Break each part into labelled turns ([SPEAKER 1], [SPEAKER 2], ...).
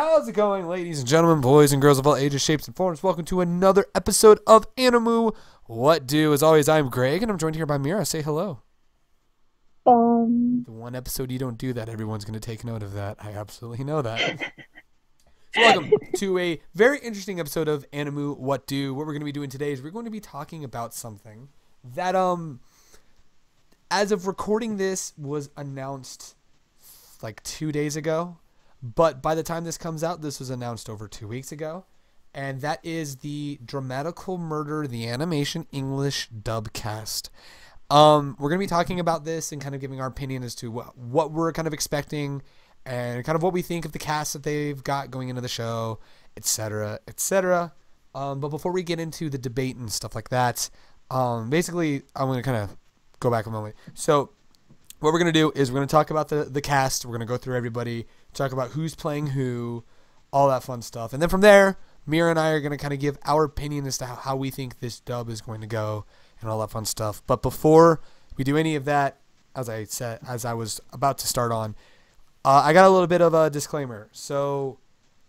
[SPEAKER 1] How's it going, ladies and gentlemen, boys and girls of all ages, shapes, and forms? Welcome to another episode of Animu What Do. As always, I'm Greg, and I'm joined here by Mira. Say hello. The one episode you don't do that, everyone's going to take note of that. I absolutely know that. So welcome to a very interesting episode of Animu What Do. What we're going to be doing today is we're going to be talking about something that, as of recording this, was announced like 2 days ago. But by the time this comes out, this was announced over 2 weeks ago. And that is the DRAMAtical Murder The Animation English dub cast. We're going to be talking about this and kind of giving our opinion as to what we're kind of expecting and kind of what we think of the cast that they've got going into the show, etc., etc. But before we get into the debate and stuff like that, basically, I'm going to kind of go back a moment. So what we're going to do is we're going to talk about the cast. We're going to go through everybody, talk about who's playing who, all that fun stuff. And then from there, Mira and I are going to kind of give our opinion as to how we think this dub is going to go and all that fun stuff. But before we do any of that, as I was about to start on, I got a little bit of a disclaimer. So,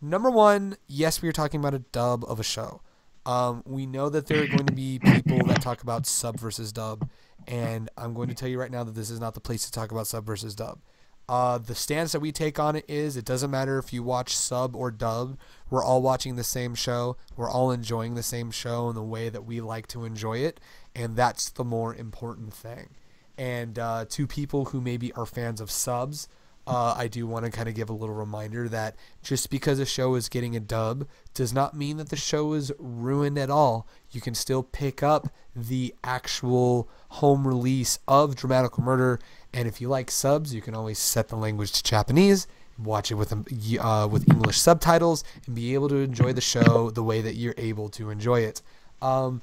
[SPEAKER 1] number one, yes, we are talking about a dub of a show. We know that there are going to be people that talk about sub versus dub. And I'm going to tell you right now that this is not the place to talk about sub versus dub. The stance that we take on it is it doesn't matter if you watch sub or dub. We're all watching the same show. We're all enjoying the same show in the way that we like to enjoy it. And that's the more important thing. And to people who maybe are fans of subs, I do want to kind of give a little reminder that just because a show is getting a dub does not mean that the show is ruined at all. You can still pick up the actual home release of DRAMAtical Murder, and if you like subs, you can always set the language to Japanese, watch it with English subtitles, and be able to enjoy the show the way that you're able to enjoy it. And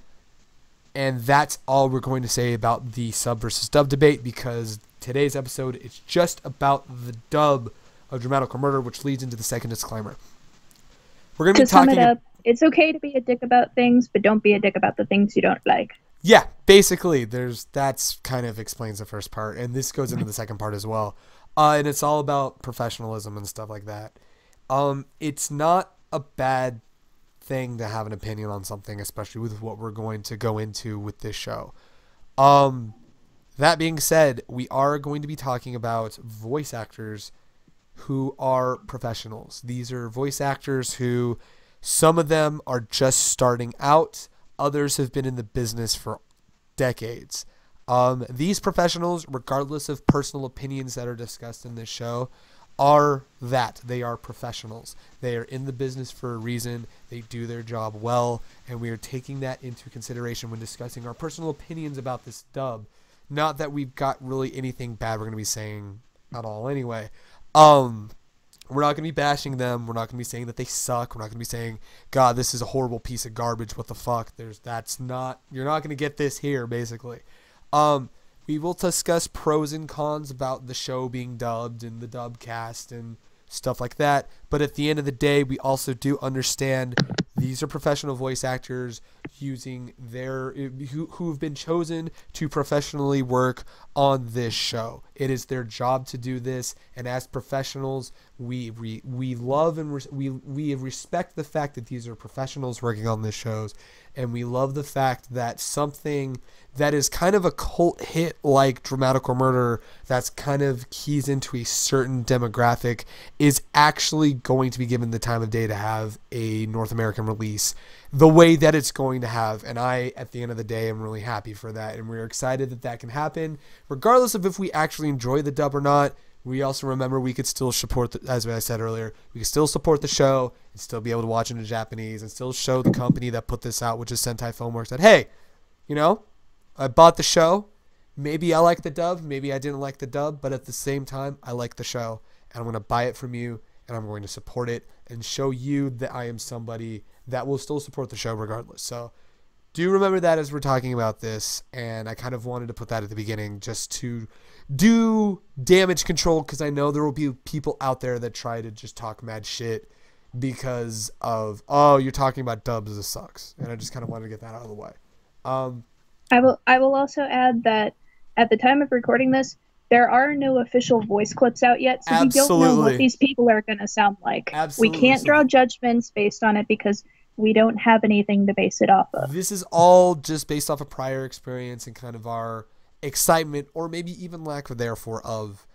[SPEAKER 1] that's all we're going to say about the sub versus dub debate, because today's episode is just about the dub of DRAMAtical Murder, which leads into the second disclaimer. We're going to be talking.
[SPEAKER 2] Sum it up, it's okay to be a dick about things, but don't be a dick about the things you don't like.
[SPEAKER 1] Yeah, basically, that's kind of explains the first part, and this goes into the second part as well. And it's all about professionalism and stuff like that. It's not a bad thing to have an opinion on something, especially with what we're going to go into with this show. That being said, we are going to be talking about voice actors who are professionals. These are voice actors who, some of them are just starting out. Others have been in the business for decades. These professionals, regardless of personal opinions that are discussed in this show, are that. They are professionals. They are in the business for a reason. They do their job well, and we are taking that into consideration when discussing our personal opinions about this dub. Not that we've got really anything bad we're going to be saying at all anyway. We're not going to be bashing them. We're not going to be saying that they suck. We're not going to be saying, God, this is a horrible piece of garbage. What the fuck? You're not going to get this here, basically. We will discuss pros and cons about the show being dubbed and the dub cast and stuff like that. But at the end of the day, we also do understand these are professional voice actors using who have been chosen to professionally work on this show. It is their job to do this, and as professionals, we love and we respect the fact that these are professionals working on this shows, and we love the fact that something that is kind of a cult hit like DRAMAtical Murder, that's kind of keys into a certain demographic, is actually going to be given the time of day to have a North American release the way that it's going to have. And I, at the end of the day, am really happy for that, and we're excited that that can happen regardless of if we actually enjoy the dub or not. We also remember we could still support, as I said earlier, we could still support the show and still be able to watch it in Japanese and still show the company that put this out, which is Sentai Filmworks, that, hey, I bought the show. Maybe I like the dub, maybe I didn't like the dub, but at the same time, I like the show, and I'm going to buy it from you, and I'm going to support it and show you that I am somebody that will still support the show regardless. So do remember that as we're talking about this, and I kind of wanted to put that at the beginning just to do damage control, because I know there will be people out there that try to just talk mad shit because of, oh, you're talking about dubs, this sucks. And I just kind of wanted to get that out of the way.
[SPEAKER 2] I will also add that at the time of recording this, there are no official voice clips out yet, so we don't know
[SPEAKER 1] Absolutely.
[SPEAKER 2] what these people are going to sound like.
[SPEAKER 1] Absolutely.
[SPEAKER 2] We can't draw judgments based on it because we don't have anything to base it off of.
[SPEAKER 1] This is all just based off of prior experience and kind of our excitement, or maybe even lack therefore of.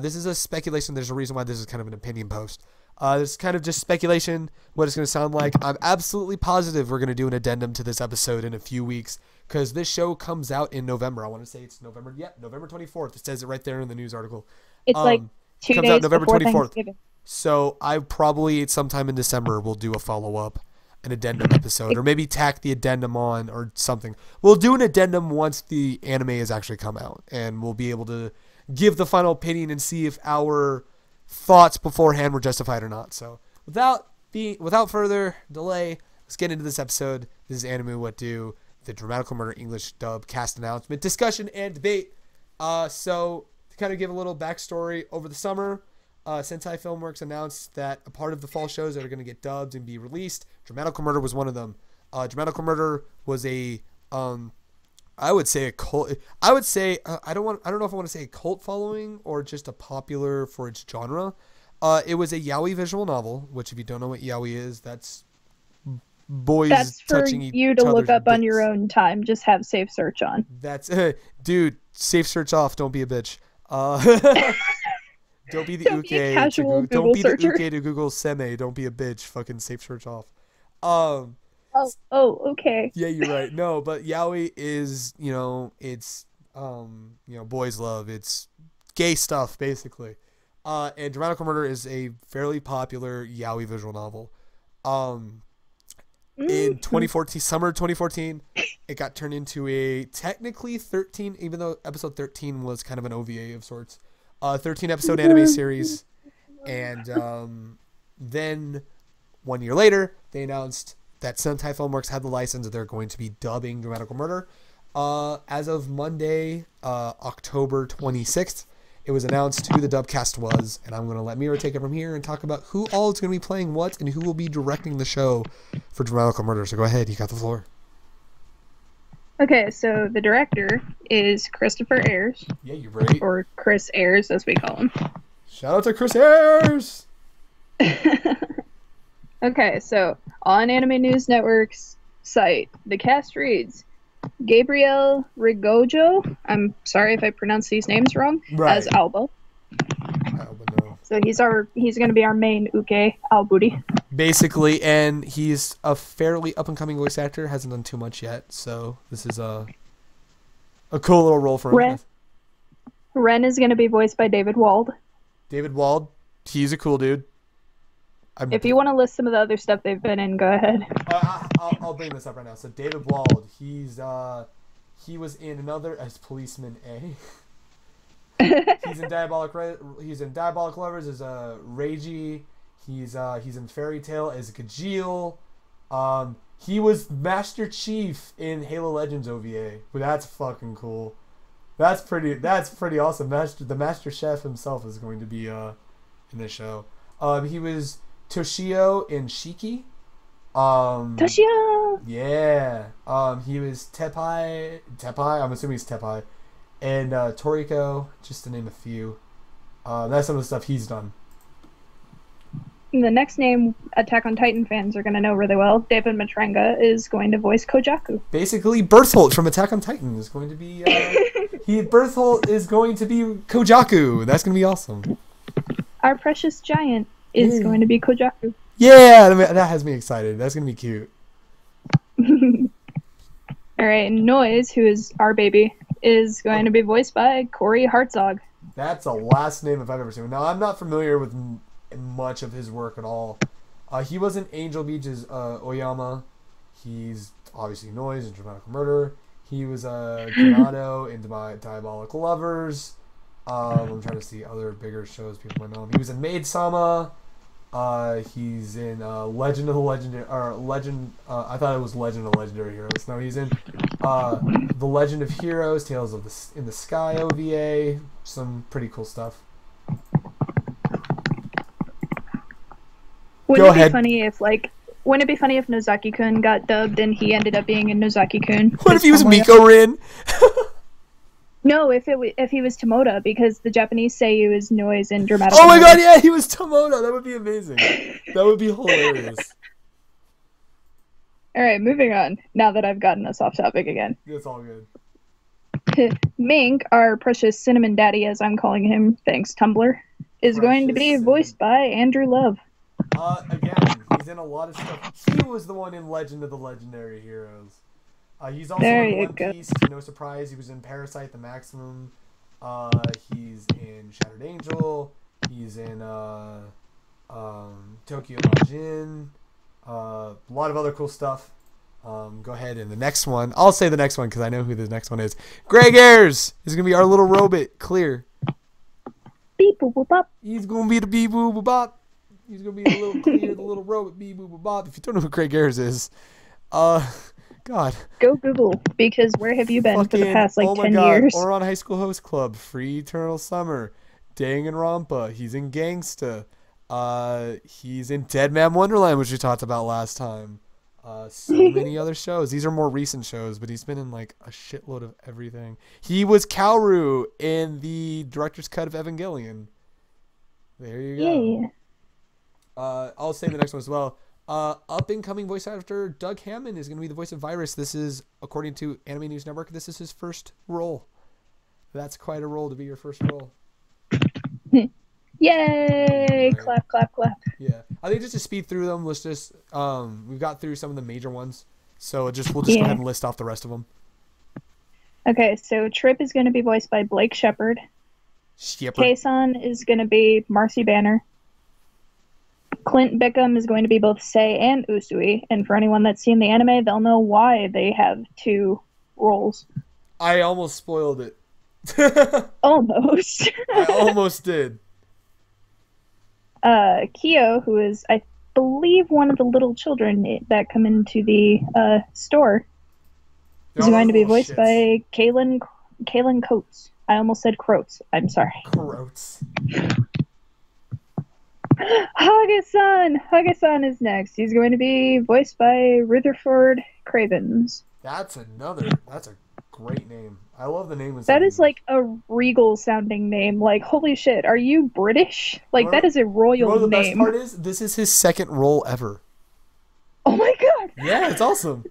[SPEAKER 1] This is a speculation. There's a reason why this is kind of an opinion post. This is kind of just speculation, what it's going to sound like. I'm absolutely positive we're going to do an addendum to this episode in a few weeks, because this show comes out in November. I want to say it's November. Yeah, November 24th. It says it right there in the news article.
[SPEAKER 2] It's like 2
[SPEAKER 1] comes
[SPEAKER 2] days
[SPEAKER 1] out November
[SPEAKER 2] before
[SPEAKER 1] 24th.
[SPEAKER 2] Thanksgiving.
[SPEAKER 1] So I probably sometime in December will do a follow-up, an addendum episode, or maybe tack the addendum on or something. We'll do an addendum once the anime has actually come out, and we'll be able to give the final opinion and see if our thoughts beforehand were justified or not. So without further delay, let's get into this episode. This is Animu Wut Do, the Dramatical Murder English dub cast announcement, discussion, and debate. So to kind of give a little backstory, over the summer, Sentai Filmworks announced that a part of the fall shows that are going to get dubbed and be released, Dramatical Murder was one of them. Dramatical Murder was a I would say a cult. I would say I don't know if I want to say a cult following or just a popular for its genre. It was a yaoi visual novel, which if you don't know what yaoi is, that's boys
[SPEAKER 2] That's for
[SPEAKER 1] touching
[SPEAKER 2] you to look up on your own time. Just have safe search on.
[SPEAKER 1] That's dude. Safe search off. Don't be a bitch. Don't be the
[SPEAKER 2] Don't
[SPEAKER 1] uke.
[SPEAKER 2] be a casual
[SPEAKER 1] Don't
[SPEAKER 2] Google
[SPEAKER 1] be
[SPEAKER 2] searcher.
[SPEAKER 1] the uke to Google seme. Don't be a bitch. Fucking safe search off.
[SPEAKER 2] Okay.
[SPEAKER 1] Yeah, you're right. No, but yaoi is, it's, boys love. It's gay stuff, basically. And Dramatical Murder is a fairly popular yaoi visual novel. In 2014, summer 2014, it got turned into a technically 13, even though episode 13 was kind of an OVA of sorts, 13 episode anime series. And then 1 year later, they announced that Sentai Filmworks had the license that they're going to be dubbing Dramatical Murder. As of Monday, October 26th, it was announced who the dub cast was, and I'm going to let Mira take it from here and talk about who all is going to be playing what and who will be directing the show for Dramatical Murder. So go ahead, you got the floor.
[SPEAKER 2] Okay, so the director is Christopher Ayres.
[SPEAKER 1] Yeah, you're right.
[SPEAKER 2] Or Chris Ayres, as we call him.
[SPEAKER 1] Shout out to Chris Ayres!
[SPEAKER 2] Okay, so on Anime News Network's site, the cast reads Gabriel Rigojo. I'm sorry if I pronounce these names wrong.
[SPEAKER 1] Right.
[SPEAKER 2] As Alba.
[SPEAKER 1] Alba, no.
[SPEAKER 2] So he's going to be our main uke, Albudi.
[SPEAKER 1] Basically, and he's a fairly up and coming voice actor. Hasn't done too much yet, so this is a cool little role for him.
[SPEAKER 2] Ren is going to be voiced by David Wald.
[SPEAKER 1] David Wald, he's a cool dude.
[SPEAKER 2] If you want to list some of the other stuff they've been in, go ahead.
[SPEAKER 1] I'll bring this up right now. So David Wald, he was in another as Policeman A. He's in Diabolic Lovers as Reiji. He's in Fairy Tail as Gajeel. He was Master Chief in Halo Legends OVA. But that's fucking cool. That's pretty awesome. The Master Chef himself is going to be in this show. He was Toshio in Shiki.
[SPEAKER 2] Toshio!
[SPEAKER 1] Yeah. He was Tepai. I'm assuming he's Tepai. And Toriko, just to name a few. That's some of the stuff he's done.
[SPEAKER 2] The next name Attack on Titan fans are going to know really well. David Matrenga is going to voice Kojaku.
[SPEAKER 1] Basically, Berthold from Attack on Titan is going to be... Berthold is going to be Kojaku. That's going to be awesome.
[SPEAKER 2] Our precious giant is going to be Kojaku.
[SPEAKER 1] Yeah, that has me excited. That's going to be cute.
[SPEAKER 2] Alright, Noise, who is our baby, is going to be voiced by Corey Hartzog.
[SPEAKER 1] That's a last name if I've ever seen one. Now, I'm not familiar with much of his work at all. He was in Angel Beach's Oyama. He's obviously Noise in Dramatical Murder. He was Ganado in Diabolic Lovers. I'm trying to see other bigger shows people might know him. He was in Maid-sama. He's in Legend of the Legendary, or Legend. I thought it was Legend of the Legendary Heroes. No, he's in The Legend of Heroes, Tales of in the Sky OVA. Some pretty cool stuff.
[SPEAKER 2] Wouldn't it be funny if Nozaki-kun got dubbed and he ended up being in Nozaki-kun?
[SPEAKER 1] What if he was Miko Rin?
[SPEAKER 2] No, if he was Tomoda, because the Japanese say he was noise in Dramatical
[SPEAKER 1] Oh my
[SPEAKER 2] Murder.
[SPEAKER 1] god, yeah, he was Tomoda. That would be amazing. That would be hilarious.
[SPEAKER 2] All right, moving on. Now that I've gotten us off topic again.
[SPEAKER 1] It's all good.
[SPEAKER 2] Mink, our precious cinnamon daddy, as I'm calling him, thanks Tumblr, is going to be
[SPEAKER 1] Precious
[SPEAKER 2] voiced by Andrew Love.
[SPEAKER 1] Again, he's in a lot of stuff. He was the one in Legend of the Legendary Heroes. He's also
[SPEAKER 2] There
[SPEAKER 1] in
[SPEAKER 2] you
[SPEAKER 1] One
[SPEAKER 2] go.
[SPEAKER 1] Piece, to no surprise. He was in Parasite the Maximum. He's in Shattered Angel. He's in Tokyo Majin. A lot of other cool stuff. Go ahead, and the next one. I'll say the next one because I know who the next one is. Greg Ayers is going to be our little robot, Clear.
[SPEAKER 2] Beep boop boop bop.
[SPEAKER 1] He's going to be the beep boop boop bop. He's going to be the little Clear, the little robot, beep boop boop bop. If you don't know who Greg Ayers is, God.
[SPEAKER 2] Go Google, because where have you been for the past, like, 10 years?
[SPEAKER 1] Or on High School Host Club, Free Eternal Summer, Danganronpa. He's in Gangsta. He's in Dead Man Wonderland, which we talked about last time. So many other shows. These are more recent shows, but he's been in, like, a shitload of everything. He was Kaoru in the director's cut of Evangelion. There you go.
[SPEAKER 2] Yeah.
[SPEAKER 1] I'll say the next one as well. Up-and-coming voice actor Doug Hammond is going to be the voice of Virus. This is, according to Anime News Network, this is his first role. That's quite a role to be your first role.
[SPEAKER 2] Yay!
[SPEAKER 1] Right.
[SPEAKER 2] Clap, clap, clap.
[SPEAKER 1] Yeah. I think just to speed through them, let's just, we've got through some of the major ones. So we'll just go ahead and list off the rest of them.
[SPEAKER 2] Okay, so Trip is going to be voiced by Blake Shepard. Kei-san is going to be Marcy Banner. Clint Bickham is going to be both Sei and Usui, and for anyone that's seen the anime, they'll know why they have two roles.
[SPEAKER 1] I almost spoiled it.
[SPEAKER 2] Almost.
[SPEAKER 1] I almost did.
[SPEAKER 2] Kyo, who is, I believe, one of the little children that come into the store, is going to be voiced by Kaylin Coates. I almost said Croats. I'm sorry.
[SPEAKER 1] Croats.
[SPEAKER 2] Hage-san is next. He's going to be voiced by Rutherford Cravens.
[SPEAKER 1] That's a great name. I love the name.
[SPEAKER 2] That is like a regal sounding name. Like, holy shit, are you British? Like, that is a royal name.
[SPEAKER 1] The best part is, this is his second role ever.
[SPEAKER 2] Oh my god!
[SPEAKER 1] Yeah, it's awesome.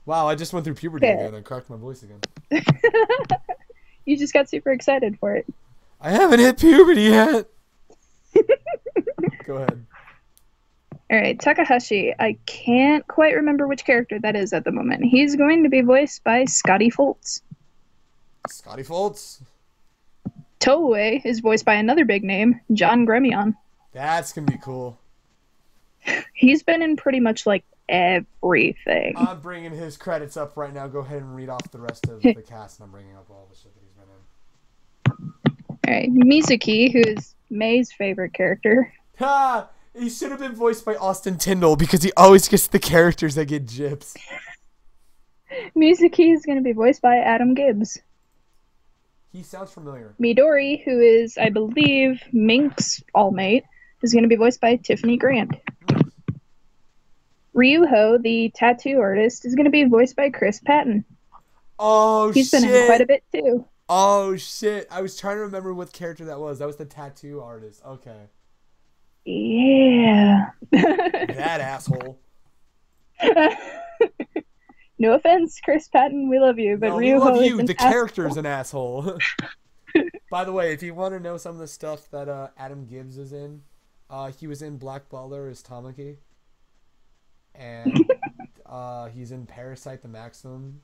[SPEAKER 1] Wow, I just went through puberty again and cracked my voice again.
[SPEAKER 2] You just got super excited for it.
[SPEAKER 1] I haven't hit puberty yet. Go ahead.
[SPEAKER 2] Alright, Takahashi. I can't quite remember which character that is at the moment. He's going to be voiced by Scotty Foltz.
[SPEAKER 1] Scotty Foltz?
[SPEAKER 2] Toei is voiced by another big name, John Gremion.
[SPEAKER 1] That's going to be cool.
[SPEAKER 2] He's been in pretty much, like, everything.
[SPEAKER 1] I'm bringing his credits up right now. Go ahead and read off the rest of the cast, and I'm bringing up all the shit that he's been in.
[SPEAKER 2] Alright, Mizuki, who is May's favorite character.
[SPEAKER 1] Ha! He should have been voiced by Austin Tyndall because he always gets the characters that get gyps.
[SPEAKER 2] Mizuki is going to be voiced by Adam Gibbs.
[SPEAKER 1] He sounds familiar.
[SPEAKER 2] Midori, who is, I believe, Mink's all-mate, is going to be voiced by Tiffany Grant.
[SPEAKER 1] Nice.
[SPEAKER 2] Ryuho, the tattoo artist, is going to be voiced by Chris Patton.
[SPEAKER 1] Oh,
[SPEAKER 2] He's been in quite a bit, too.
[SPEAKER 1] Oh, shit. I was trying to remember what character that was. That was the tattoo artist. Okay.
[SPEAKER 2] Yeah.
[SPEAKER 1] That asshole.
[SPEAKER 2] No offense, Chris Patton, we love you, but
[SPEAKER 1] No,
[SPEAKER 2] Ryuho
[SPEAKER 1] love you.
[SPEAKER 2] is an
[SPEAKER 1] The character's an asshole. By the way, if you want to know some of the stuff that Adam Gibbs is in, he was in Black Butler as Tamaki. And he's in Parasite the Maximum.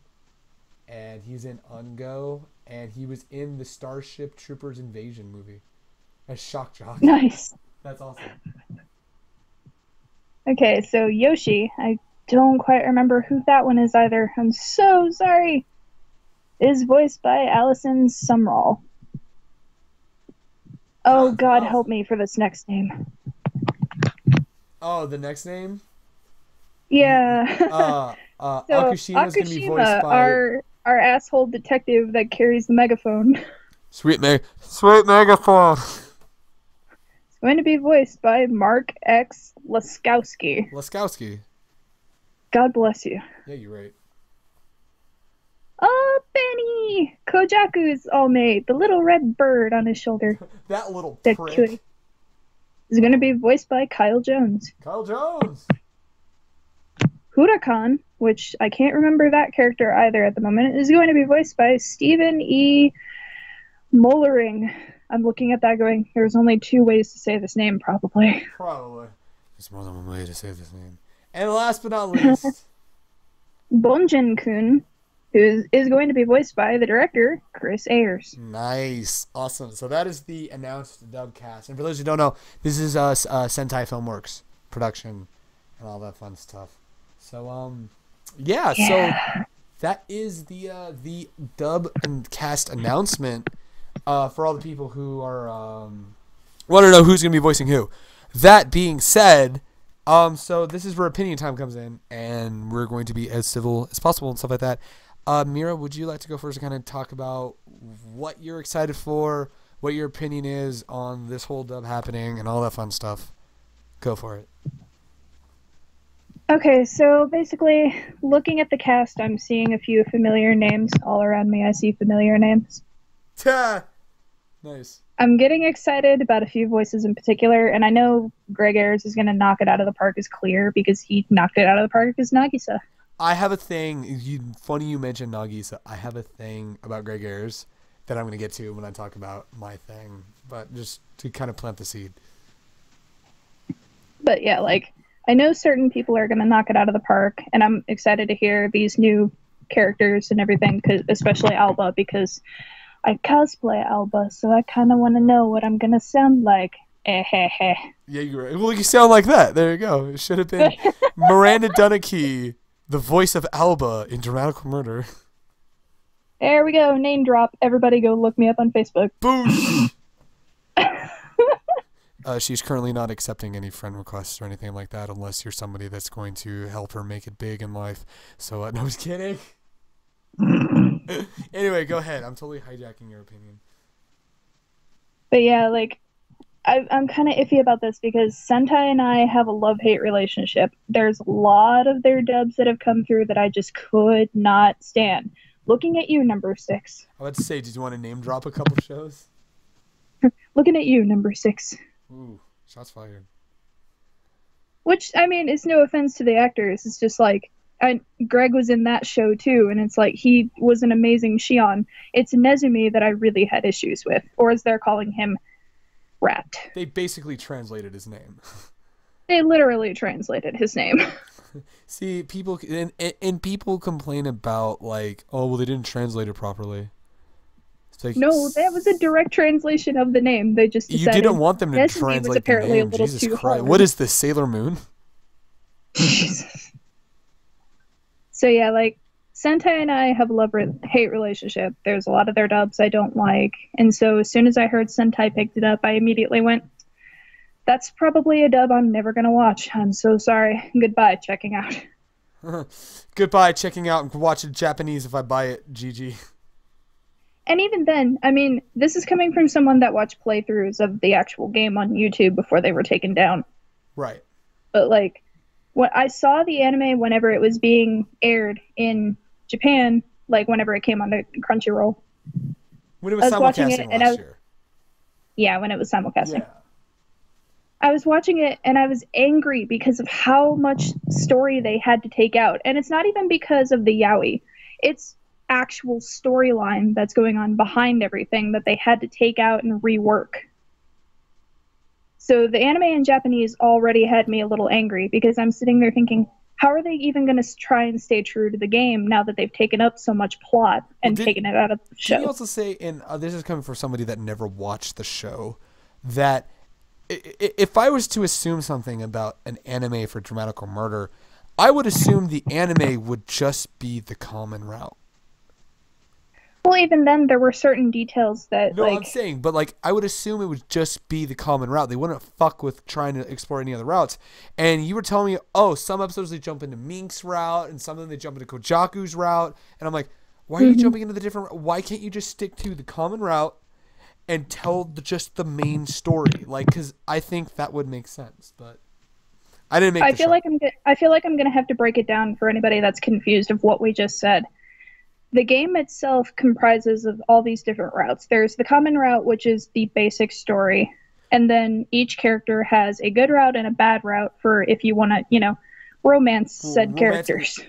[SPEAKER 1] And he's in Ungo. And he was in the Starship Troopers Invasion movie as Shock Jock.
[SPEAKER 2] Nice.
[SPEAKER 1] That's awesome.
[SPEAKER 2] Okay, so Yoshi, I don't quite remember who that one is either. I'm so sorry. Is voiced by Alison Sumrall. Oh, God, help me for this next name.
[SPEAKER 1] Oh, the next name?
[SPEAKER 2] Yeah.
[SPEAKER 1] So Akushima's going to be voiced by...
[SPEAKER 2] our asshole detective that carries the megaphone.
[SPEAKER 1] Sweet megaphone.
[SPEAKER 2] It's going to be voiced by Mark X. Laskowski.
[SPEAKER 1] Laskowski.
[SPEAKER 2] God bless you.
[SPEAKER 1] Yeah, you're right.
[SPEAKER 2] Benny! Kojaku's all made. The little red bird on his shoulder.
[SPEAKER 1] That little
[SPEAKER 2] That
[SPEAKER 1] prick.
[SPEAKER 2] cutie. Is going to be voiced by Kyle Jones.
[SPEAKER 1] Kyle Jones!
[SPEAKER 2] Huracan, which I can't remember that character either at the moment, is going to be voiced by Stephen E. Mollering. I'm looking at that going, there's only 2 ways to say this name, probably.
[SPEAKER 1] Probably. There's more than one way to say this name. And last but not least...
[SPEAKER 2] Bonjin-kun, who is going to be voiced by the director, Chris Ayers.
[SPEAKER 1] Nice. Awesome. So that is the announced dub cast. And for those who don't know, this is Sentai Filmworks production and all that fun stuff. So, yeah. So that is the dub and cast announcement for all the people who are want to know who's going to be voicing who. That being said, so this is where opinion time comes in, and we're going to be as civil as possible and stuff like that. Mira, would you like to go first and kind of talk about what you're excited for, what your opinion is on this whole dub happening, and all that fun stuff? Go for it.
[SPEAKER 2] Okay, so basically, looking at the cast, I'm seeing a few familiar names all around me. I see familiar names.
[SPEAKER 1] Nice.
[SPEAKER 2] I'm getting excited about a few voices in particular, and I know Greg Ayers is going to knock it out of the park as clear because he knocked it out of the park as Nagisa.
[SPEAKER 1] I have a thing. Funny you mentioned Nagisa. I have a thing about Greg Ayers that I'm going to get to when I talk about my thing, but just to kind of plant the seed.
[SPEAKER 2] But yeah, like, I know certain people are going to knock it out of the park, and I'm excited to hear these new characters and everything, especially Alba, because I cosplay Alba, so I kind of want to know what I'm going to sound like.
[SPEAKER 1] Yeah, you're right. Well, you sound like that. There you go. It should have been Miranda Dunnicky, the voice of Alba in DRAMAtical Murder.
[SPEAKER 2] There we go. Name drop. Everybody go look me up on Facebook.
[SPEAKER 1] Boosh! She's currently not accepting any friend requests or anything like that unless you're somebody that's going to help her make it big in life. So, no, I was kidding. Anyway, go ahead. I'm totally hijacking your opinion.
[SPEAKER 2] But yeah, like, I'm kind of iffy about this because Sentai and I have a love-hate relationship. There's a lot of their dubs that have come through that I just could not stand. Looking at you, number 6.
[SPEAKER 1] I was about to say, did you want to name drop a couple shows?
[SPEAKER 2] Looking at you, number 6.
[SPEAKER 1] Ooh, shots fired.
[SPEAKER 2] Which, I mean, it's no offense to the actors. It's just like, Greg was in that show too, and it's like he was an amazing Shion. It's Nezumi that I really had issues with, or as they're calling him, Rat.
[SPEAKER 1] They basically translated his name.
[SPEAKER 2] They literally translated his name.
[SPEAKER 1] See, people and people complain about like, oh well, they didn't translate it properly. Like,
[SPEAKER 2] no, that was a direct translation of the name. They just decided
[SPEAKER 1] you didn't want them to
[SPEAKER 2] Nezumi
[SPEAKER 1] translate
[SPEAKER 2] was apparently
[SPEAKER 1] the name.
[SPEAKER 2] A little
[SPEAKER 1] Jesus
[SPEAKER 2] too
[SPEAKER 1] Christ!
[SPEAKER 2] hard.
[SPEAKER 1] What is this, Sailor Moon?
[SPEAKER 2] Jesus. So yeah, like, Sentai and I have a love-hate relationship. There's a lot of their dubs I don't like. And so as soon as I heard Sentai picked it up, I immediately went, that's probably a dub I'm never going to watch. I'm so sorry. Goodbye, checking out.
[SPEAKER 1] Goodbye, checking out and watching Japanese if I buy it. GG.
[SPEAKER 2] And even then, I mean, this is coming from someone that watched playthroughs of the actual game on YouTube before they were taken down.
[SPEAKER 1] Right.
[SPEAKER 2] But, like, when I saw the anime whenever it was being aired in Japan, like whenever it came onto Crunchyroll.
[SPEAKER 1] When it was simulcasting last year.
[SPEAKER 2] Yeah, when it was simulcasting.
[SPEAKER 1] Yeah.
[SPEAKER 2] I was watching it and I was angry because of how much story they had to take out. And it's not even because of the yaoi. It's actual storyline that's going on behind everything that they had to take out and rework. So the anime in Japanese already had me a little angry because I'm sitting there thinking, how are they even going to try and stay true to the game now that they've taken up so much plot and taken it out of the show?
[SPEAKER 1] Can you also say, and this is coming from somebody that never watched the show, that if I was to assume something about an anime for DRAMAtical Murder, I would assume the anime would just be the common route.
[SPEAKER 2] Well, even then, there were certain details that,
[SPEAKER 1] No, I'm saying, but, like, I would assume it would just be the common route. They wouldn't fuck with trying to explore any other routes. And you were telling me, oh, some episodes they jump into Mink's route, and some of them they jump into Kojaku's route. And I'm like, why are you jumping into the different... Why can't you just stick to the common route and tell just the main story? Like, because I think that would make sense, but... I didn't make
[SPEAKER 2] I feel like I'm going to have to break it down for anybody that's confused of what we just said. The game itself comprises of all these different routes. There's the common route, which is the basic story, and then each character has a good route and a bad route for if you want to, romance said characters.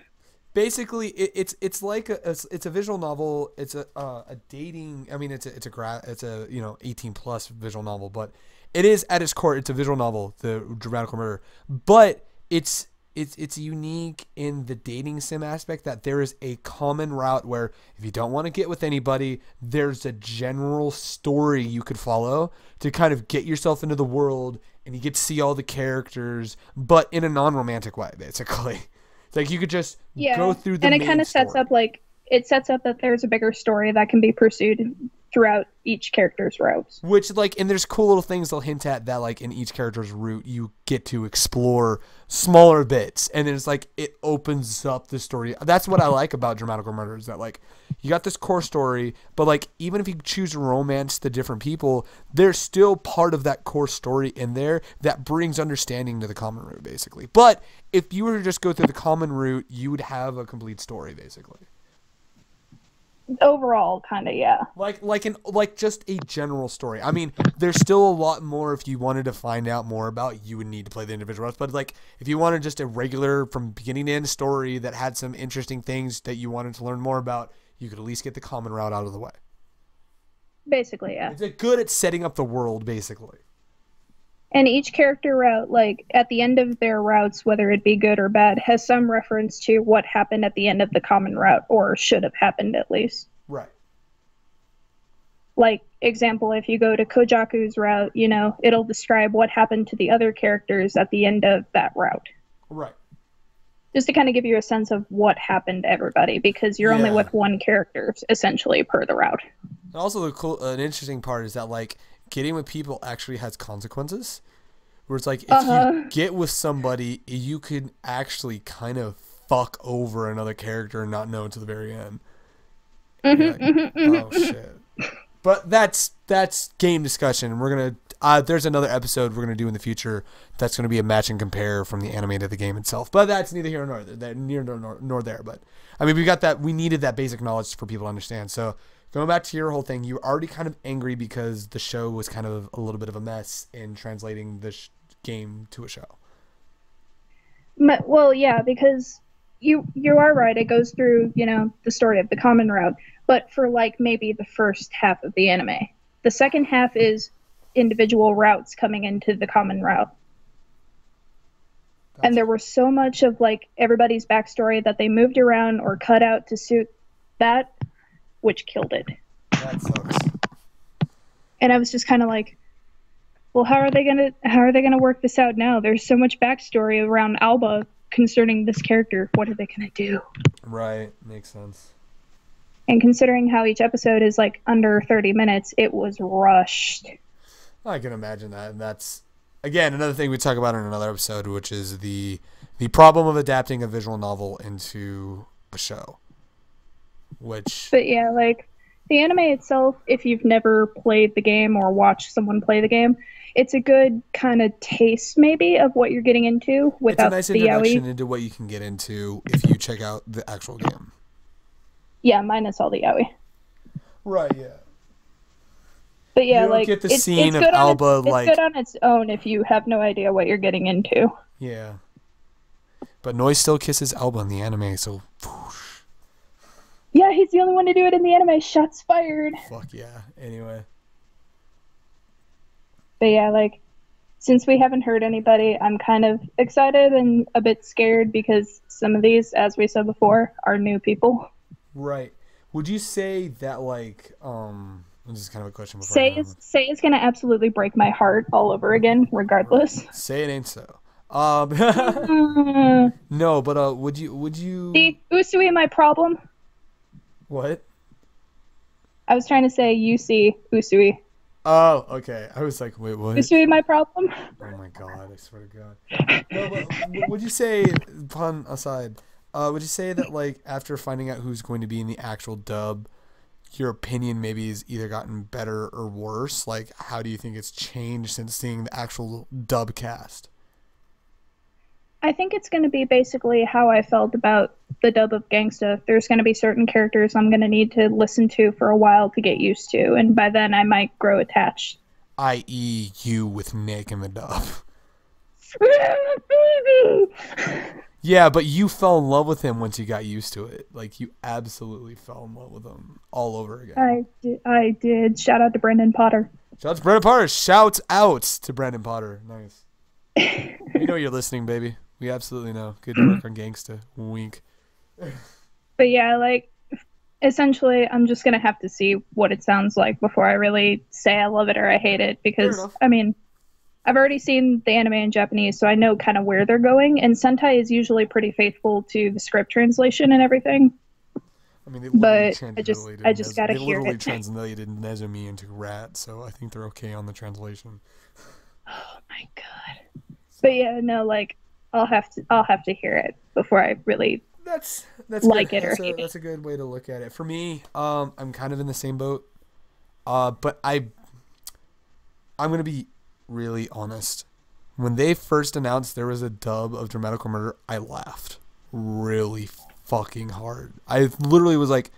[SPEAKER 1] Basically, it's like it's a visual novel. It's a dating. I mean, it's a 18 plus visual novel, but it is at its core. It's a visual novel, the Dramatical Murder, but it's unique in the dating sim aspect that there is a common route where if you don't want to get with anybody, there's a general story you could follow to kind of get yourself into the world, and you get to see all the characters, but in a non-romantic way, basically. It's like you could just go through the main story. And it kind of
[SPEAKER 2] sets up that there's a bigger story that can be pursued throughout each character's routes.
[SPEAKER 1] Which, and there's cool little things they'll hint at that, in each character's route, you get to explore smaller bits. And then it's it opens up the story. That's what I like about Dramatical Murder, is that, you got this core story, but, even if you choose to romance the different people, there's still part of that core story in there that brings understanding to the common route, basically. But if you were to just go through the common route, you would have a complete story, basically.
[SPEAKER 2] Overall, kind of, yeah.
[SPEAKER 1] Just a general story. I mean, there's still a lot more if you wanted to find out more about. You would need to play the individual routes. But if you wanted just a regular from beginning to end story that had some interesting things that you wanted to learn more about, you could at least get the common route out of the way.
[SPEAKER 2] Basically, yeah.
[SPEAKER 1] It's good at setting up the world, basically.
[SPEAKER 2] And each character route, at the end of their routes, whether it be good or bad, has some reference to what happened at the end of the common route, or should have happened at least.
[SPEAKER 1] Right.
[SPEAKER 2] Example, if you go to Kojaku's route, it'll describe what happened to the other characters at the end of that route.
[SPEAKER 1] Right.
[SPEAKER 2] Just to kind of give you a sense of what happened to everybody, because you're only with one character, essentially, per the route.
[SPEAKER 1] Also, an interesting part is that, getting with people actually has consequences. Where it's if you get with somebody, you can actually kind of fuck over another character and not know until the very end. Oh shit! But that's game discussion. We're gonna there's another episode we're gonna do in the future that's gonna be a match and compare from the anime to the game itself. But that's neither here nor there. But I mean, we needed that basic knowledge for people to understand. So. Going back to your whole thing, you were already kind of angry because the show was kind of a little bit of a mess in translating the game to a show.
[SPEAKER 2] Well, yeah, because you are right. It goes through, the story of the common route, but for maybe the first half of the anime. The second half is individual routes coming into the common route. And there was so much of everybody's backstory that they moved around or cut out to suit that, which killed it.
[SPEAKER 1] That sucks.
[SPEAKER 2] And I was just kind of well, how are they gonna work this out now? There's so much backstory around Alba concerning this character. What are they gonna do?
[SPEAKER 1] Right, makes sense.
[SPEAKER 2] And considering how each episode is under 30 minutes, it was rushed.
[SPEAKER 1] I can imagine that, and that's again another thing we talk about in another episode, which is the problem of adapting a visual novel into a show. But
[SPEAKER 2] yeah, the anime itself, if you've never played the game or watched someone play the game, it's a good kind of taste maybe of what you're getting into without the yaoi. It's a nice introduction
[SPEAKER 1] into what you can get into if you check out the actual game.
[SPEAKER 2] Yeah, minus all the yaoi.
[SPEAKER 1] Right, yeah.
[SPEAKER 2] But yeah,
[SPEAKER 1] you don't get the scene of Alba
[SPEAKER 2] it's good on its own if you have no idea what you're getting into.
[SPEAKER 1] Yeah. But Noi still kisses Alba in the anime, so whoosh.
[SPEAKER 2] Yeah, he's the only one to do it in the anime. Shots fired.
[SPEAKER 1] Fuck yeah. Anyway.
[SPEAKER 2] But yeah, since we haven't heard anybody, I'm kind of excited and a bit scared because some of these, as we said before, are new people.
[SPEAKER 1] Right. Would you say that this is kind of a question before
[SPEAKER 2] Say is gonna absolutely break my heart all over again, regardless.
[SPEAKER 1] Say it ain't so. No, but would you
[SPEAKER 2] See, Usui, my problem?
[SPEAKER 1] What?
[SPEAKER 2] I was trying to say you see Usui.
[SPEAKER 1] Oh, okay. I was like, wait, what?
[SPEAKER 2] Usui my problem?
[SPEAKER 1] Oh my god, I swear to god. No, but would you say, pun aside, would you say that after finding out who's going to be in the actual dub, your opinion maybe has either gotten better or worse? How do you think it's changed since seeing the actual dub cast?
[SPEAKER 2] I think it's going to be basically how I felt about the dub of Gangsta, there's going to be certain characters I'm going to need to listen to for a while to get used to, and by then I might grow attached.
[SPEAKER 1] I.e. you with Nick in the dub. Yeah, but you fell in love with him once you got used to it. Like, you absolutely fell in love with him all over again.
[SPEAKER 2] I did. Shout out to Brendan Potter.
[SPEAKER 1] Shout out to Brendan Potter. Shouts out to Brendan Potter. Nice. We know you're listening, baby. We absolutely know. Good work on Gangsta. Wink.
[SPEAKER 2] But yeah, like, essentially, I'm just going to have to see what it sounds like before I really say I love it or I hate it. Because, I mean, I've already seen the anime in Japanese, so I know kind of where they're going. And Sentai is usually pretty faithful to the script translation and everything. I mean, I just gotta hear it. They literally
[SPEAKER 1] translated Nezumi into rat, so I think they're okay on the translation.
[SPEAKER 2] Oh my god! But yeah, no, like I'll have to hear it before I really
[SPEAKER 1] that's
[SPEAKER 2] like
[SPEAKER 1] good.
[SPEAKER 2] it or hate it.
[SPEAKER 1] That's a good way to look at it. For me, I'm kind of in the same boat, but I'm gonna be really honest. When they first announced there was a dub of DRAMAtical Murder, I laughed really fucking hard. I literally was like,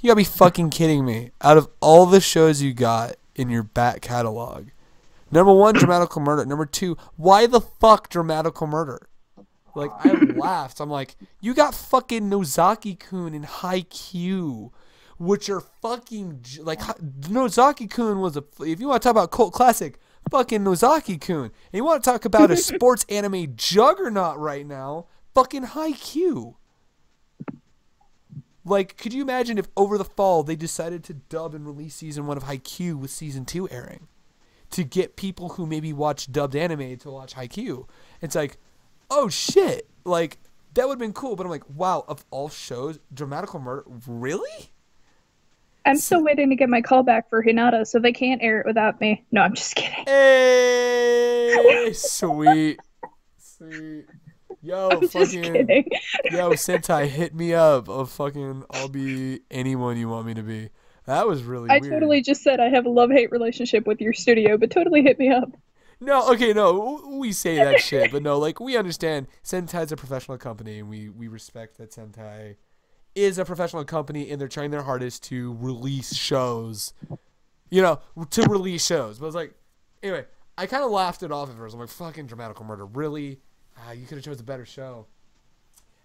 [SPEAKER 1] you gotta be fucking kidding me. Out of all the shows you got in your back catalog, number one, DRAMAtical Murder. Number two, why the fuck DRAMAtical Murder? Like, I laughed. I'm like, you got fucking Nozaki-kun and Haikyuu, which are fucking, like, Nozaki-kun was if you want to talk about cult classic, fucking Nozaki-kun. And you want to talk about a sports anime juggernaut right now, fucking Haikyuu. Like, could you imagine if over the fall they decided to dub and release season 1 of Haikyuu with season 2 airing? To get people who maybe watch dubbed anime to watch Haikyuu. It's like, oh shit. Like, that would have been cool. But I'm like, wow, of all shows, DRAMAtical Murder, really?
[SPEAKER 2] I'm still waiting to get my call back for Hinata, so they can't air it without me. No, I'm just kidding.
[SPEAKER 1] Hey, sweet. Sweet. Yo, yo, Sentai, hit me up. I'll be anyone you want me to be. That was really weird.
[SPEAKER 2] I totally just said I have a love-hate relationship with your studio, but totally hit me up.
[SPEAKER 1] No, okay, no, we say that shit, but no, like, we understand Sentai's a professional company, and we respect that Sentai is a professional company, and they're trying their hardest to release shows, But it's like, anyway, I kind of laughed it off at first. I'm like, fucking DRAMAtical Murder, really? You could have chose a better show.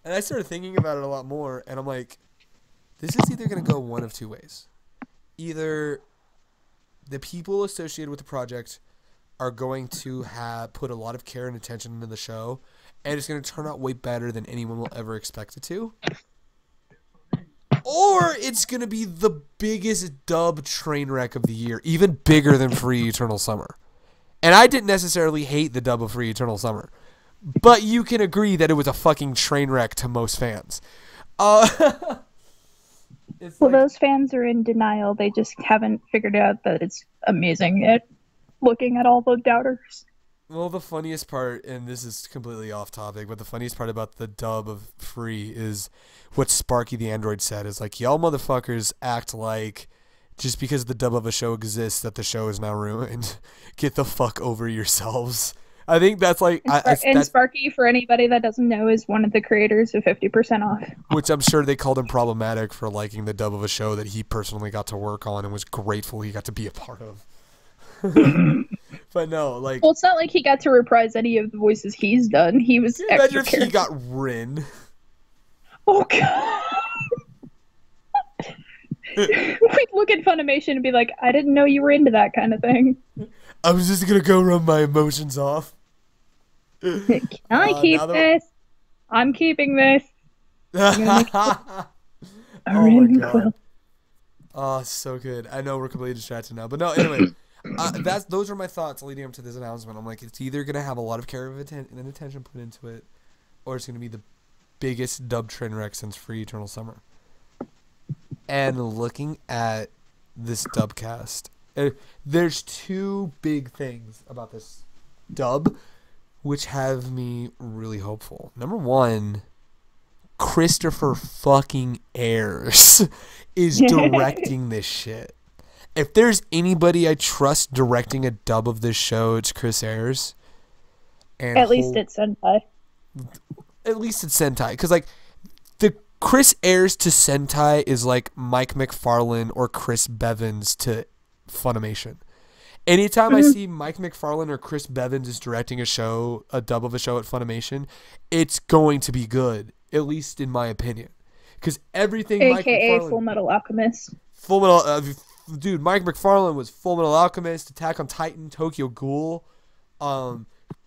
[SPEAKER 1] And I started thinking about it a lot more, and I'm like, this is either going to go one of two ways. Either the people associated with the project are going to put a lot of care and attention into the show, and it's going to turn out way better than anyone will ever expect it to. Or it's going to be the biggest dub train wreck of the year, even bigger than Free Eternal Summer. And I didn't necessarily hate the dub of Free Eternal Summer, but you can agree that it was a fucking train wreck to most fans.
[SPEAKER 2] Those fans are in denial. They just haven't figured out that it's amazing at looking at all the doubters.
[SPEAKER 1] Well, the funniest part, and this is completely off topic, but the funniest part about the dub of Free is what Sparky the Android said, is like, y'all motherfuckers act like just because the dub of a show exists that the show is now ruined. Get the fuck over yourselves. I think that's like...
[SPEAKER 2] Sparky, for anybody that doesn't know, is one of the creators of 50% Off.
[SPEAKER 1] Which I'm sure they called him problematic for liking the dub of a show that he personally got to work on and was grateful he got to be a part of. But no, like...
[SPEAKER 2] Well, it's not like he got to reprise any of the voices he's done. He was extra
[SPEAKER 1] imagine if he got Rin.
[SPEAKER 2] Oh, God. We'd look at Funimation and be like, I didn't know you were into that kind of thing.
[SPEAKER 1] I was just going to go run my emotions off.
[SPEAKER 2] Can I keep this? I'm keeping this.
[SPEAKER 1] Oh my god. Oh, so good. I know we're completely distracted now. But no, anyway, those are my thoughts leading up to this announcement. I'm like, it's either going to have a lot of care and attention put into it, or it's going to be the biggest dub train wreck since Free Eternal Summer. And looking at this dub cast, there's two big things about this dub which have me really hopeful. Number one, Christopher fucking Ayers is directing this shit. If there's anybody I trust directing a dub of this show, it's Chris Ayers. And
[SPEAKER 2] at least it's Sentai.
[SPEAKER 1] At least it's Sentai. Because, like, the Chris Ayres to Sentai is like Mike McFarlane or Chris Bevins to Funimation. Anytime I see Mike McFarlane or Chris Bevins is directing a dub of a show at Funimation, it's going to be good, at least in my opinion. Because everything
[SPEAKER 2] AKA
[SPEAKER 1] Mike McFarlane...
[SPEAKER 2] Full Metal Alchemist.
[SPEAKER 1] Dude, Mike McFarlane was Full Metal Alchemist, Attack on Titan, Tokyo Ghoul.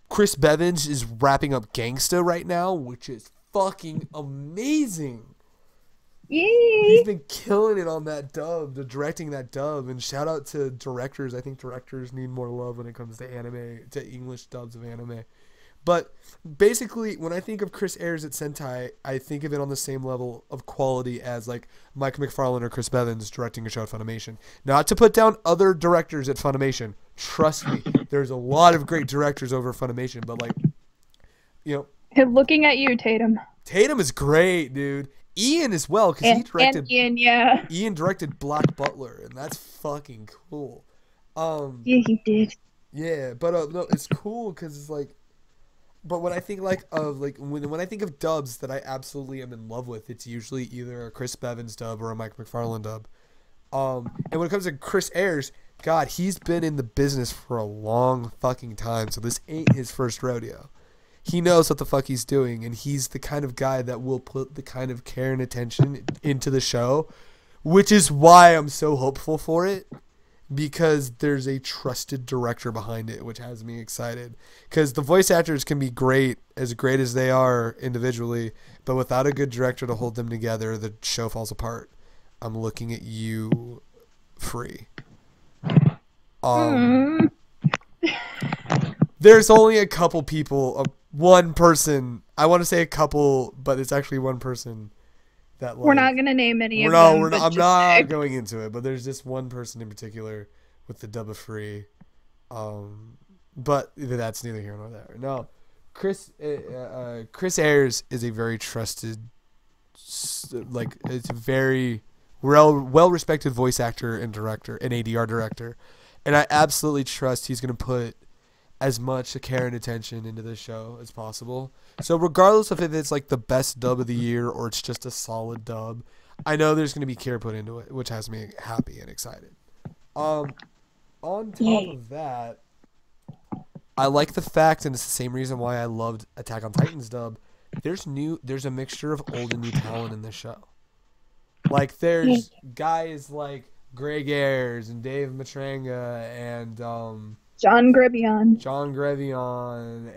[SPEAKER 1] Chris Bevins is wrapping up Gangsta right now, which is fucking amazing.
[SPEAKER 2] Yay!
[SPEAKER 1] He's been killing it on that dub, directing that dub, and shout out to directors. I think directors need more love when it comes to anime, to English dubs of anime. But basically, when I think of Chris Ayres at Sentai, I think of it on the same level of quality as like Mike McFarlane or Chris Bevins directing a show at Funimation. Not to put down other directors at Funimation. Trust me, there's a lot of great directors over Funimation, but like, you know,
[SPEAKER 2] looking at you, Tatum.
[SPEAKER 1] Tatum is great, dude. Ian as well, because he directed.
[SPEAKER 2] And Ian, yeah.
[SPEAKER 1] Ian directed Black Butler, and that's fucking cool.
[SPEAKER 2] Yeah, he did.
[SPEAKER 1] Yeah, but no, it's cool because it's like. But when I think when I think of dubs that I absolutely am in love with, it's usually either a Chris Bevins dub or a Mike McFarlane dub. And when it comes to Chris Ayres, God, he's been in the business for a long fucking time, so this ain't his first rodeo. He knows what the fuck he's doing, and he's the kind of guy that will put the kind of care and attention into the show, which is why I'm so hopeful for it, because there's a trusted director behind it, which has me excited. Because the voice actors can be great as they are individually, but without a good director to hold them together, the show falls apart. I'm looking at you, Free. There's only a couple people, one person. I want to say a couple, but it's actually one person that. Like,
[SPEAKER 2] we're not gonna name any of them.
[SPEAKER 1] I'm not going into it, but there's just one person in particular with the dub of Free. But that's neither here nor there. No, Chris Ayres is a very trusted, like it's a very well respected voice actor and director and ADR director, and I absolutely trust he's gonna put as much care and attention into the show as possible. So regardless of if it's like the best dub of the year or it's just a solid dub, I know there's going to be care put into it, which has me happy and excited. On top of that, I like the fact, and it's the same reason why I loved Attack on Titan's dub, there's a mixture of old and new talent in this show. Like there's guys like Greg Ayres and Dave Matranga and
[SPEAKER 2] John Grevion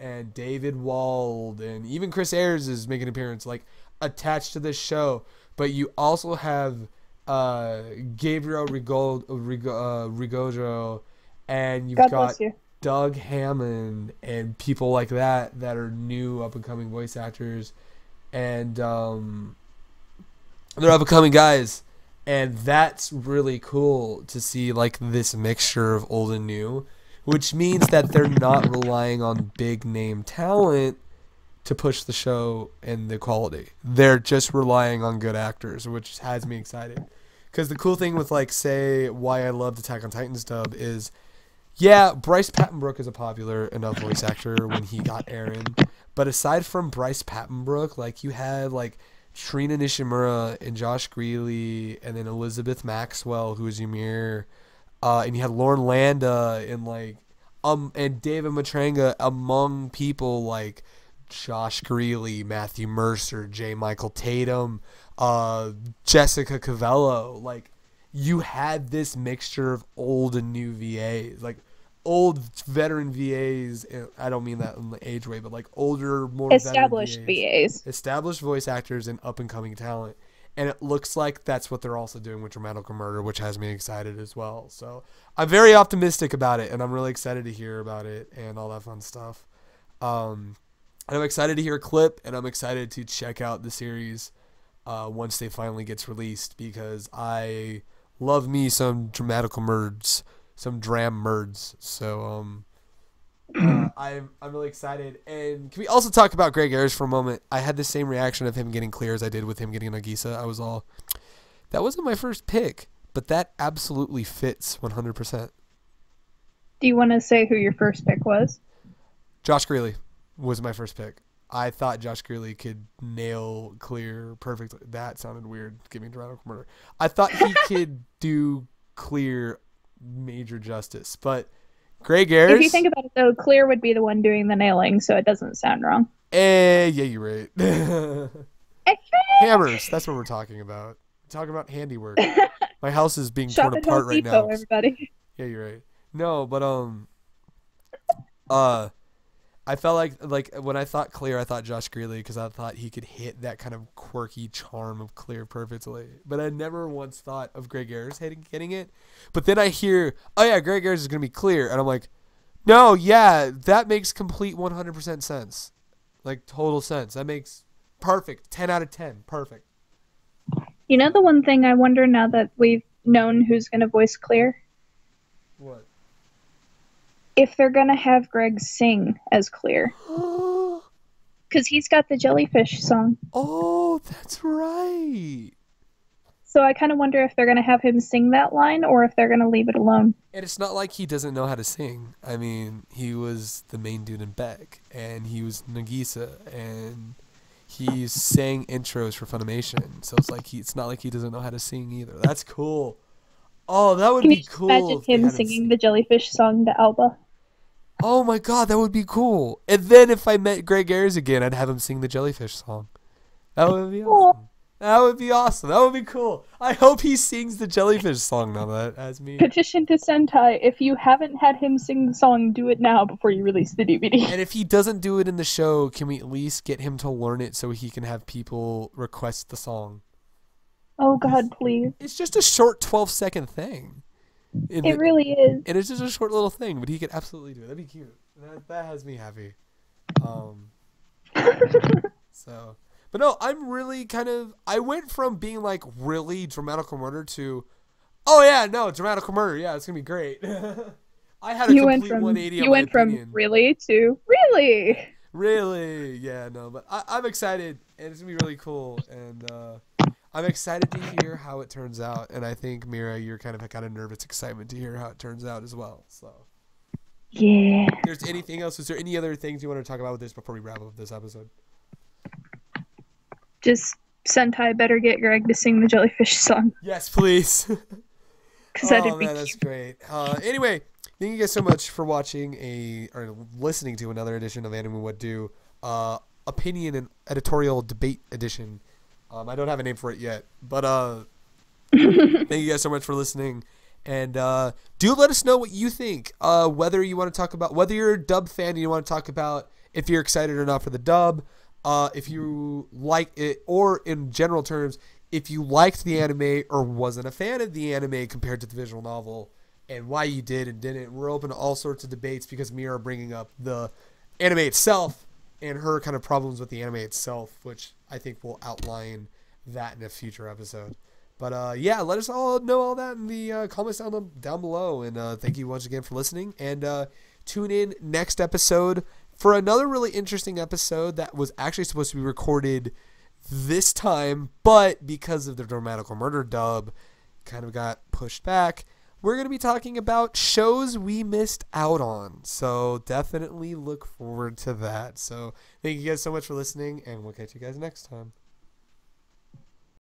[SPEAKER 1] and David Wald, and even Chris Ayres is making an appearance like attached to this show. But you also have Gabriel Rigojo, and you've got Doug Hammond and people like that are new up and coming voice actors, and they're up and coming guys, and that's really cool to see like this mixture of old and new. Which means that they're not relying on big name talent to push the show and the quality. They're just relying on good actors, which has me excited. Because the cool thing with, like, say, why I loved Attack on Titan's dub is, yeah, Bryce Pattenbrook is a popular enough voice actor when he got Eren. But aside from Bryce Pattenbrook, like, you had, like, Trina Nishimura and Josh Greeley and then Elizabeth Maxwell, who is Ymir. And you had Lauren Landa and like and David Matranga among people like Josh Greeley, Matthew Mercer, J. Michael Tatum, Jessica Cavello. Like you had this mixture of old and new VAs, like old veteran VAs. I don't mean that in the age way, but like older, more
[SPEAKER 2] established VAs,
[SPEAKER 1] established voice actors, and up and coming talent. And it looks like that's what they're also doing with DRAMAtical Murder, which has me excited as well. So I'm very optimistic about it, and I'm really excited to hear about it and all that fun stuff. And I'm excited to hear a clip, and I'm excited to check out the series once they finally gets released, because I love me some DRAMAtical Murds, some Dram Murds. So I'm really excited. And can we also talk about Greg Ayres for a moment? I had the same reaction of him getting clear as I did with him getting Nagisa. I was all, that wasn't my first pick, but that absolutely fits 100%.
[SPEAKER 2] Do you want to say who your first pick was?
[SPEAKER 1] Josh Greeley was my first pick. I thought Josh Greeley could nail Clear perfectly. That sounded weird, giving Dramatical Murder. I thought he could do Clear major justice, but Greg Ayres.
[SPEAKER 2] If you think about it, though, Clear would be the one doing the nailing, so it doesn't sound wrong.
[SPEAKER 1] Yeah, you're right. Hammers. That's what we're talking about. We're talking about handiwork. My house is being torn apart right now.
[SPEAKER 2] Everybody.
[SPEAKER 1] Yeah, you're right. No, but I felt like when I thought Clear, I thought Josh Greeley because I thought he could hit that kind of quirky charm of Clear perfectly. But I never once thought of Greg Ayres getting it. But then I hear, oh yeah, Greg Ayres is gonna be Clear, and I'm like, no, yeah, that makes complete 100% sense, like total sense. That makes perfect 10 out of 10, perfect.
[SPEAKER 2] You know the one thing I wonder now that we've known who's gonna voice Clear?
[SPEAKER 1] What?
[SPEAKER 2] If they're gonna have Greg sing as Clear. Because he's got the jellyfish song.
[SPEAKER 1] Oh, that's right.
[SPEAKER 2] So I kind of wonder if they're gonna have him sing that line or if they're gonna leave it alone.
[SPEAKER 1] And it's not like he doesn't know how to sing. I mean, he was the main dude in Beck, and he was Nagisa, and he sang intros for Funimation. So it's not like he doesn't know how to sing either. That's cool. Oh, that would be cool.
[SPEAKER 2] Imagine him singing the jellyfish song to Alba.
[SPEAKER 1] Oh my god, that would be cool. And then if I met Greg Ayres again, I'd have him sing the jellyfish song. That would be awesome. That would be awesome. That would be cool. I hope he sings the jellyfish song now that as me.
[SPEAKER 2] Petition to Sentai, if you haven't had him sing the song, do it now before you release the DVD.
[SPEAKER 1] And if he doesn't do it in the show, can we at least get him to learn it so he can have people request the song?
[SPEAKER 2] Oh god, please.
[SPEAKER 1] It's just a short 12-second thing.
[SPEAKER 2] It really is.
[SPEAKER 1] And it's just a short little thing, but he could absolutely do it. That'd be cute. That has me happy. So, but no, I'm really I went from being like really Dramatical Murder to, oh yeah, no, Dramatical Murder, yeah, it's gonna be great. I had a complete 180 on my opinion. You went from
[SPEAKER 2] really to really.
[SPEAKER 1] Really, yeah, no, but I'm excited, and it's gonna be really cool, and I'm excited to hear how it turns out, and I think Mira, you're kind of nervous excitement to hear how it turns out as well. So,
[SPEAKER 2] yeah.
[SPEAKER 1] If there's anything else? Is there any other things you want to talk about with this before we wrap up this episode?
[SPEAKER 2] Just Sentai better get Greg to sing the jellyfish song.
[SPEAKER 1] Yes, please.
[SPEAKER 2] Oh man,
[SPEAKER 1] that's great. Anyway, thank you guys so much for watching or listening to another edition of Animu Wut Do, opinion and editorial debate edition. I don't have a name for it yet, but thank you guys so much for listening, and do let us know what you think. Whether you want to talk about, whether you're a dub fan and you want to talk about if you're excited or not for the dub, if you like it, or in general terms, if you liked the anime or wasn't a fan of the anime compared to the visual novel, and why you did and didn't. We're open to all sorts of debates because Mira bringing up the anime itself and her kind of problems with the anime itself, which I think we'll outline that in a future episode. But yeah, let us all know all that in the comments down below. And thank you once again for listening. And tune in next episode for another really interesting episode that was actually supposed to be recorded this time, but because of the Dramatical Murder dub, kind of got pushed back. We're going to be talking about shows we missed out on. So definitely look forward to that. So thank you guys so much for listening, and we'll catch you guys next time.